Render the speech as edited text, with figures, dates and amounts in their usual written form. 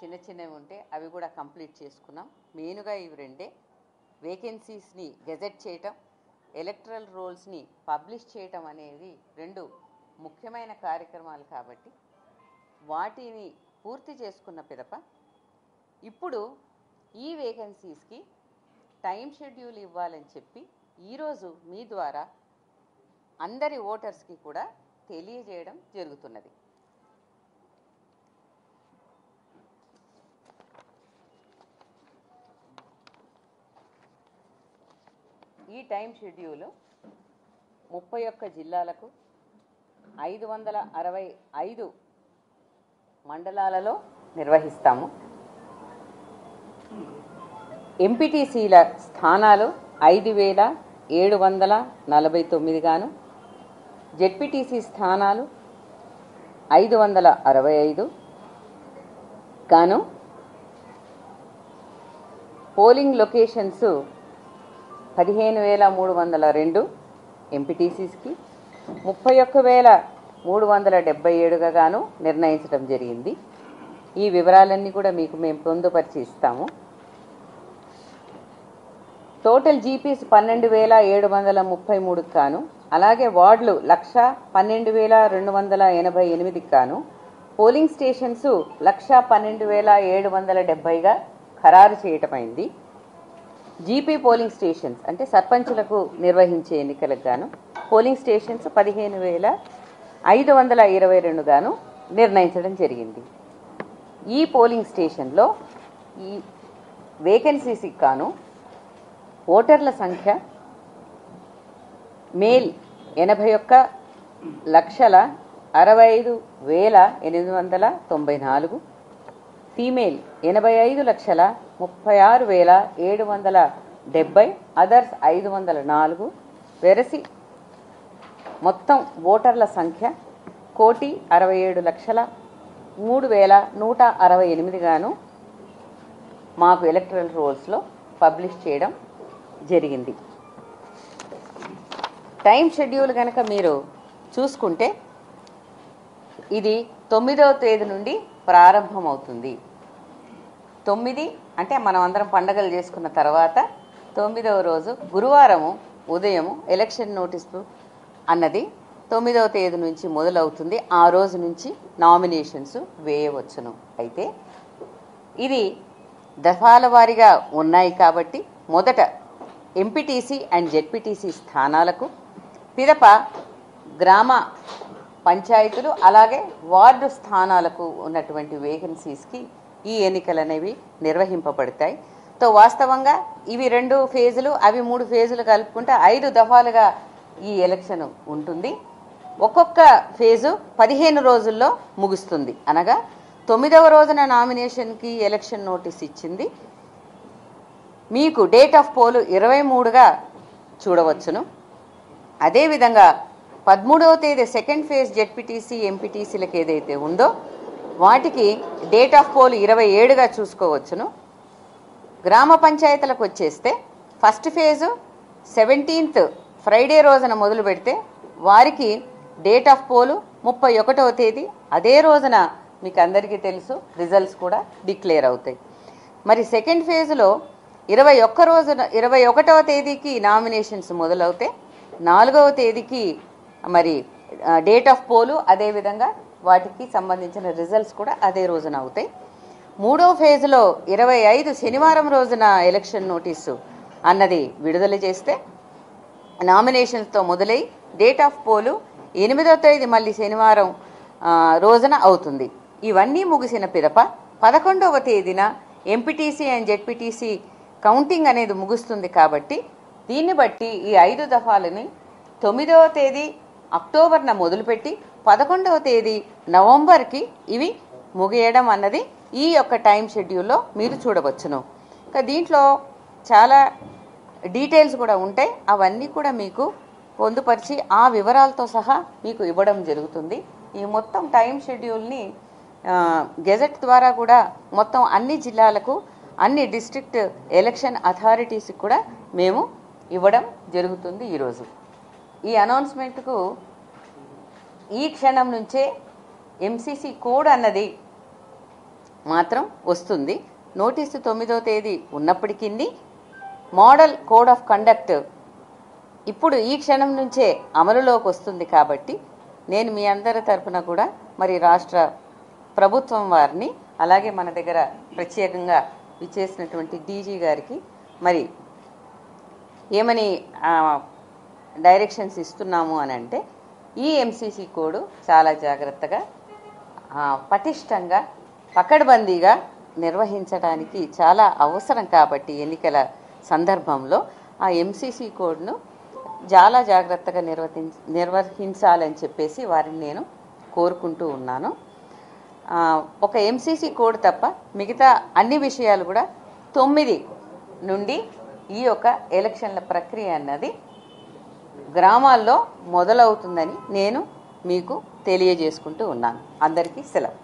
చిన్న చిన్నవి ఉంటే అవి కూడా కంప్లీట్ చేసుకున్నాం. మెయిన్గా ఇవి రెండే, వేకెన్సీస్ని గెజెట్ చేయటం, ఎలక్టరల్ రోల్స్ని పబ్లిష్ చేయటం అనేది రెండు ముఖ్యమైన కార్యక్రమాలు. కాబట్టి వాటిని పూర్తి చేసుకున్న పిదప ఇప్పుడు ఈ వేకెన్సీస్కి టైం షెడ్యూల్ ఇవ్వాలని చెప్పి ఈరోజు మీ ద్వారా అందరి ఓటర్స్కి కూడా తెలియజేయడం జరుగుతున్నది. ఈ టైం షెడ్యూలు 31 జిల్లాలకు 565 మండలాలలో నిర్వహిస్తాము. ఎంపీటీసీల స్థానాలు 5749 గాను, జెడ్పీటీసీ స్థానాలు 565 గాను, పోలింగ్ లొకేషన్స్ 15302 ఎంపీటీసీస్కి, 31377గా గాను నిర్ణయించడం జరిగింది. ఈ వివరాలన్నీ కూడా మీకు మేము పొందుపరిచి ఇస్తాము. టోటల్ జీపీస్ 12733 గాను, అలాగే వార్డులు 1,12,288 గాను, పోలింగ్ స్టేషన్స్ 1,12,770గా ఖరారు చేయటమైంది. జీపీ పోలింగ్ స్టేషన్స్ అంటే సర్పంచులకు నిర్వహించే ఎన్నికలకు గాను పోలింగ్ స్టేషన్స్ 15,522 గాను నిర్ణయించడం జరిగింది. ఈ పోలింగ్ స్టేషన్లో ఈ వేకెన్సీస్కి గాను ఓటర్ల సంఖ్య మేల్ 81,65,894, ఫీమేల్ 85,36,770, అదర్స్ 504. వెరసి మొత్తం ఓటర్ల సంఖ్య 1,67,03,168 గాను మాకు ఎలక్టరల్ రోల్స్లో పబ్లిష్ చేయడం జరిగింది. టైం షెడ్యూల్ కనుక మీరు చూసుకుంటే ఇది 9వ తేదీ నుండి ప్రారంభమవుతుంది. 9 అంటే మనం అందరం పండగలు చేసుకున్న తర్వాత 9వ రోజు గురువారము ఉదయము ఎలక్షన్ నోటీసు అన్నది 9వ తేదీ నుంచి మొదలవుతుంది. ఆ రోజు నుంచి నామినేషన్స్ వేయవచ్చును. అయితే ఇది దఫాల వారీగా ఉన్నాయి కాబట్టి మొదట ఎంపీటీసీ అండ్ జెడ్పీటీసీ స్థానాలకు, పిదప గ్రామ పంచాయతీలు అలాగే వార్డు స్థానాలకు ఉన్నటువంటి వేకెన్సీస్కి ఈ ఎన్నికలు అనేవి నిర్వహింపబడతాయి. వాస్తవంగా ఇవి 2 ఫేజులు, అవి 3 ఫేజులు కలుపుకుంటే 5 దఫాలుగా ఈ ఎలక్షన్ ఉంటుంది. ఒక్కొక్క ఫేజు 15 రోజుల్లో ముగుస్తుంది. అనగా 9వ రోజున నామినేషన్కి ఎలక్షన్ నోటీస్ ఇచ్చింది. మీకు డేట్ ఆఫ్ పోల్ 23గా చూడవచ్చును. అదేవిధంగా 13వ తేదీ సెకండ్ ఫేజ్ జెడ్పీటీసీ ఎంపీటీసీలకు ఏదైతే ఉందో వాటికి డేట్ ఆఫ్ పోల్ 27గా చూసుకోవచ్చును. గ్రామ పంచాయతీలకు వచ్చేస్తే ఫస్ట్ ఫేజు 17th ఫ్రైడే రోజున మొదలు పెడితే వారికి డేట్ ఆఫ్ పోలు 31వ తేదీ, అదే రోజున మీకు అందరికీ తెలుసు రిజల్ట్స్ కూడా డిక్లేర్ అవుతాయి. మరి సెకండ్ ఫేజ్లో 21వ తేదీకి నామినేషన్స్ మొదలవుతే 4వ తేదీకి మరి డేట్ ఆఫ్ పోలు, అదేవిధంగా వాటికి సంబంధించిన రిజల్ట్స్ కూడా అదే రోజున అవుతాయి. 3వ ఫేజ్లో 25 శనివారం రోజున ఎలక్షన్ నోటీసు అన్నది విడుదల చేస్తే నామినేషన్స్తో మొదలై డేట్ ఆఫ్ పోలు 8వ తేదీ మళ్ళీ శనివారం రోజున అవుతుంది. ఇవన్నీ ముగిసిన పిదప 11వ తేదీన ఎంపీటీసీ అండ్ జెడ్పీటీసీ కౌంటింగ్ అనేది ముగుస్తుంది. కాబట్టి దీన్ని బట్టి ఈ 5 దఫాలని 9వ తేదీ అక్టోబర్న మొదలుపెట్టి 11వ తేదీ నవంబర్కి ఇవి ముగియడం అన్నది ఈ యొక్క టైం షెడ్యూల్లో మీరు చూడవచ్చును. దీంట్లో చాలా డీటెయిల్స్ కూడా ఉంటాయి. అవన్నీ కూడా మీకు పొందుపరిచి ఆ వివరాలతో సహా మీకు ఇవ్వడం జరుగుతుంది. ఈ మొత్తం టైం షెడ్యూల్ని గెజెట్ ద్వారా కూడా మొత్తం అన్ని జిల్లాలకు, అన్ని డిస్ట్రిక్ట్ ఎలక్షన్ అథారిటీస్కి కూడా మేము ఇవ్వడం జరుగుతుంది. ఈరోజు ఈ అనౌన్స్మెంట్కు ఈ క్షణం నుంచే ఎంసీసీ కోడ్ అన్నది మాత్రం వస్తుంది. నోటీసు 9వ తేదీ ఉన్నప్పటికీ మోడల్ కోడ్ ఆఫ్ కండక్ట్ ఇప్పుడు ఈ క్షణం నుంచే అమలులోకి వస్తుంది. కాబట్టి నేను మీ అందరి తరఫున కూడా మరి రాష్ట్ర ప్రభుత్వం వారిని, అలాగే మన దగ్గర ప్రత్యేకంగా విచ్చేసినటువంటి డీజీ గారికి మరి ఏమని డైరెక్షన్స్ ఇస్తున్నాము అని అంటే, ఈ ఎంసీసీ కోడ్ చాలా జాగ్రత్తగా పటిష్టంగా పకడ్బందీగా నిర్వహించడానికి చాలా అవసరం. కాబట్టి ఎన్నికల సందర్భంలో ఆ ఎంసీసీ కోడ్ను చాలా జాగ్రత్తగా నిర్వహించాలని చెప్పేసి వారిని నేను కోరుకుంటూ ఉన్నాను. ఒక ఎంసీసీ కోడ్ తప్ప మిగతా అన్ని విషయాలు కూడా 9 నుండి ఈ యొక్క ఎలక్షన్ల ప్రక్రియ అన్నది గ్రామాల్లో మొదలవుతుందని నేను మీకు తెలియజేసుకుంటూ ఉన్నాను. అందరికీ సెలవు.